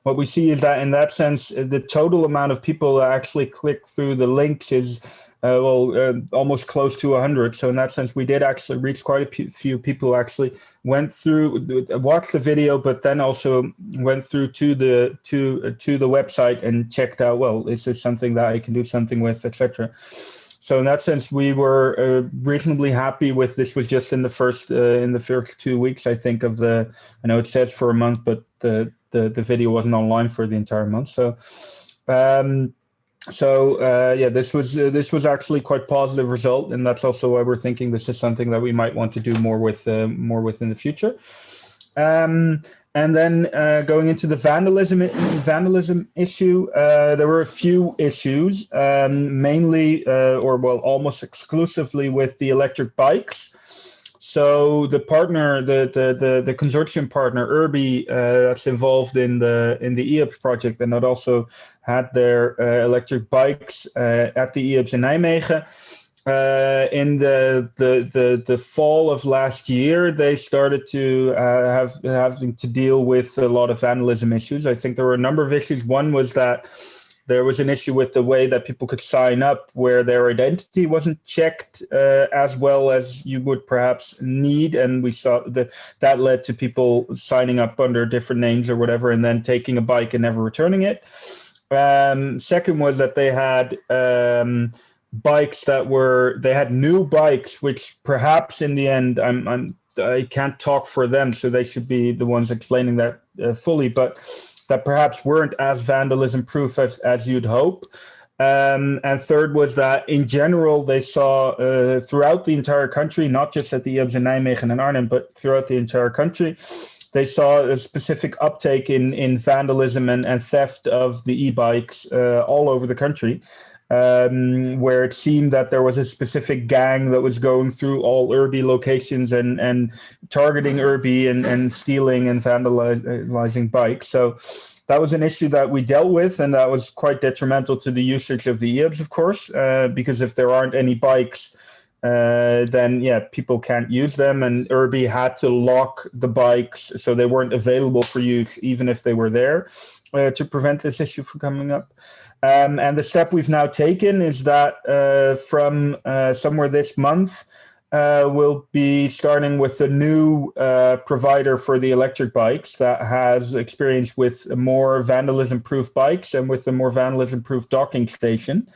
what we see is that in that sense, the total amount of people that actually click through the links is almost close to 100. So in that sense, we did actually reach quite a few people who actually went through, watched the video, but then also went through to the website and checked out, well, is this something that I can do something with, etc. So in that sense, we were reasonably happy with this. Was just in the first 2 weeks, I think, of I know it says for a month, but the video wasn't online for the entire month. So this was actually quite positive result, and that's also why we're thinking this is something that we might want to do more with in the future. And then going into the vandalism issue, there were a few issues, mainly almost exclusively with the electric bikes. So the partner, the consortium partner, URBI, that's involved in the Eops project, and that also had their electric bikes at the Eops in Nijmegen. In the fall of last year, they started to having to deal with a lot of vandalism issues. I think there were a number of issues. One was that there was an issue with the way that people could sign up, where their identity wasn't checked as well as you would perhaps need, and we saw that led to people signing up under different names or whatever, and then taking a bike and never returning it. Second was that they had bikes they had new bikes, which perhaps in the end, I can't talk for them, so they should be the ones explaining that fully, but that perhaps weren't as vandalism proof as you'd hope. And third was that in general, they saw throughout the entire country, not just at the Eops in Nijmegen and Arnhem, but throughout the entire country, they saw a specific uptake in vandalism and theft of the e-bikes all over the country. Where it seemed that there was a specific gang that was going through all URBI locations and targeting URBI and stealing and vandalizing bikes. So that was an issue that we dealt with, and that was quite detrimental to the usage of the Eops, of course, because if there aren't any bikes, then people can't use them, and URBI had to lock the bikes so they weren't available for use even if they were there, to prevent this issue from coming up. And the step we've now taken is that from somewhere this month, we'll be starting with the new provider for the electric bikes that has experience with more vandalism-proof bikes and with a more vandalism-proof docking station.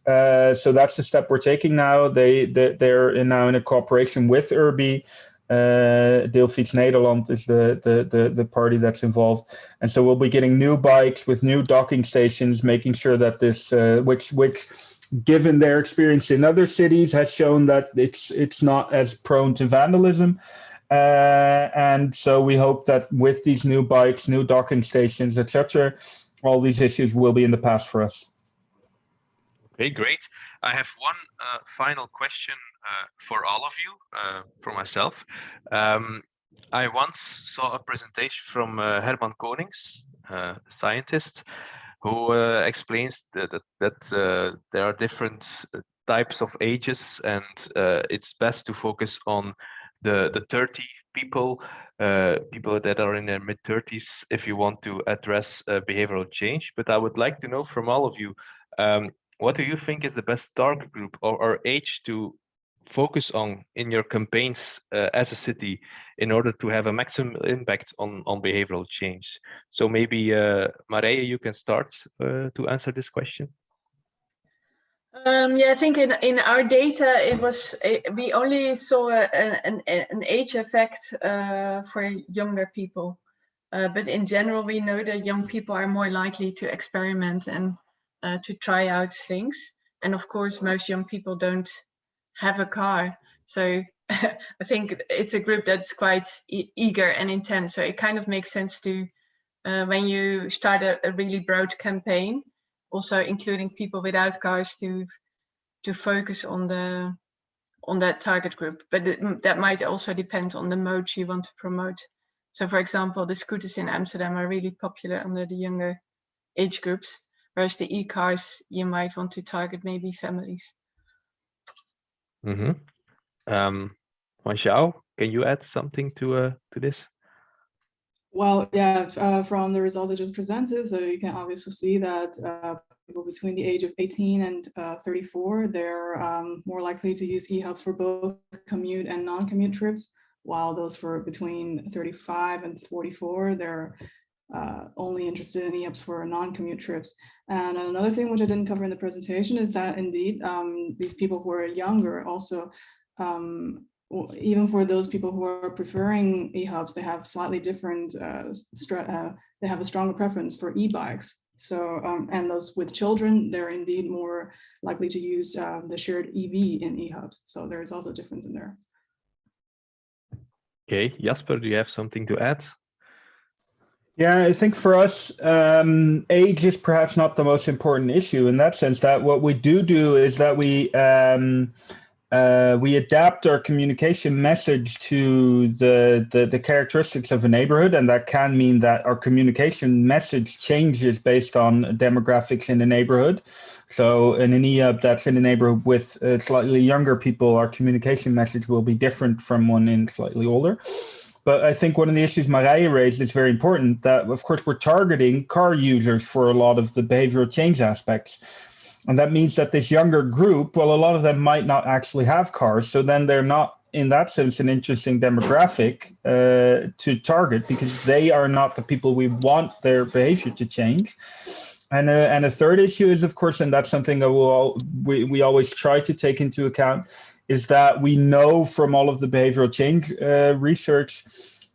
So that's the step we're taking now. They're now in a cooperation with URBI. Delft Nederland is the party that's involved, and so we'll be getting new bikes with new docking stations, making sure that this, which given their experience in other cities, has shown that it's not as prone to vandalism, and so we hope that with these new bikes, new docking stations, etc., all these issues will be in the past for us. Okay, great. I have one final question for all of you, for myself. I once saw a presentation from Herman Konings, a scientist, who explains that there are different types of ages, and it's best to focus on the 30 people that are in their mid-30s if you want to address behavioral change. But I would like to know from all of you, what do you think is the best target group or age to focus on in your campaigns as a city in order to have a maximum impact on behavioral change? So maybe Marije, you can start to answer this question. I think in our data, we only saw an age effect for younger people, but in general, we know that young people are more likely to experiment and to try out things. And of course, most young people don't have a car. So I think it's a group that's quite eager and intense. So it kind of makes sense to, when you start a really broad campaign, also including people without cars, to focus on that target group. But that might also depend on the modes you want to promote. So for example, the scooters in Amsterdam are really popular under the younger age groups, whereas the e-cars, you might want to target maybe families. Fanchao, can you add something to this? Well, from the results I just presented, so you can obviously see that people between the age of 18 and 34, they're more likely to use eHUBS for both commute and non-commute trips, while those for between 35 and 44, they're only interested in eHUBS for non-commute trips. And another thing which I didn't cover in the presentation is that indeed these people who are younger also, even for those people who are preferring eHUBS, they have slightly different, they have a stronger preference for e-bikes. So, and those with children, they're indeed more likely to use the shared EV in eHUBS. So there is also a difference in there. Okay, Jasper, do you have something to add? Yeah, I think for us, age is perhaps not the most important issue in that sense. That what we do is that we we adapt our communication message to the characteristics of a neighborhood, and that can mean that our communication message changes based on demographics in the neighborhood. So in an eHUB that's in a neighborhood with slightly younger people, our communication message will be different from one in slightly older. But I think one of the issues Marije raised is very important, that of course we're targeting car users for a lot of the behavioral change aspects. And that means that this younger group, well, a lot of them might not actually have cars. So then they're not, in that sense, an interesting demographic to target, because they are not the people we want their behavior to change. And a third issue is, of course, and that's something that we always try to take into account, is that we know from all of the behavioral change research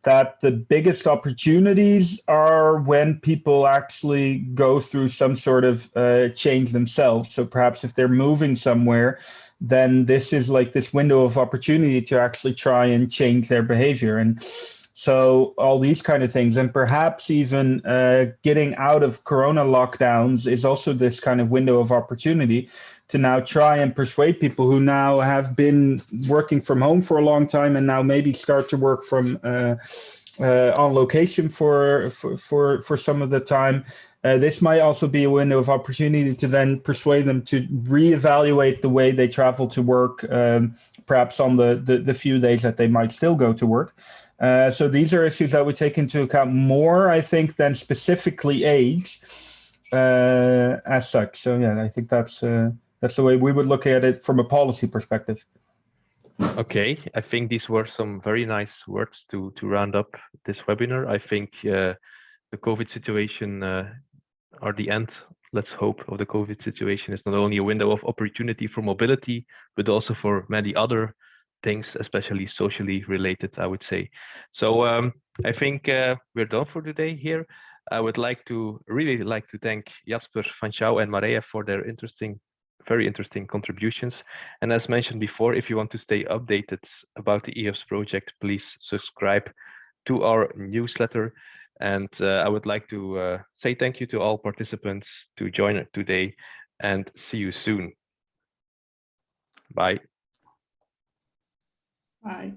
that the biggest opportunities are when people actually go through some sort of change themselves. So perhaps if they're moving somewhere, then this is like this window of opportunity to actually try and change their behavior. And so all these kind of things, and perhaps even getting out of Corona lockdowns is also this kind of window of opportunity to now try and persuade people who now have been working from home for a long time and now maybe start to work from on location for some of the time. This might also be a window of opportunity to then persuade them to reevaluate the way they travel to work, perhaps on the few days that they might still go to work. So these are issues that we take into account more, I think, than specifically age as such. So yeah, I think that's the way we would look at it from a policy perspective. Okay, I think these were some very nice words to round up this webinar. I think the COVID situation, or the end, let's hope, of the COVID situation is not only a window of opportunity for mobility, but also for many other things, especially socially related, I would say. So I think we're done for today here. I would really like to thank Jasper, Fanchao, and Marije for their very interesting contributions. And as mentioned before, if you want to stay updated about the Eos project, please subscribe to our newsletter. And I would like to say thank you to all participants to join today, and see you soon. Bye. Bye.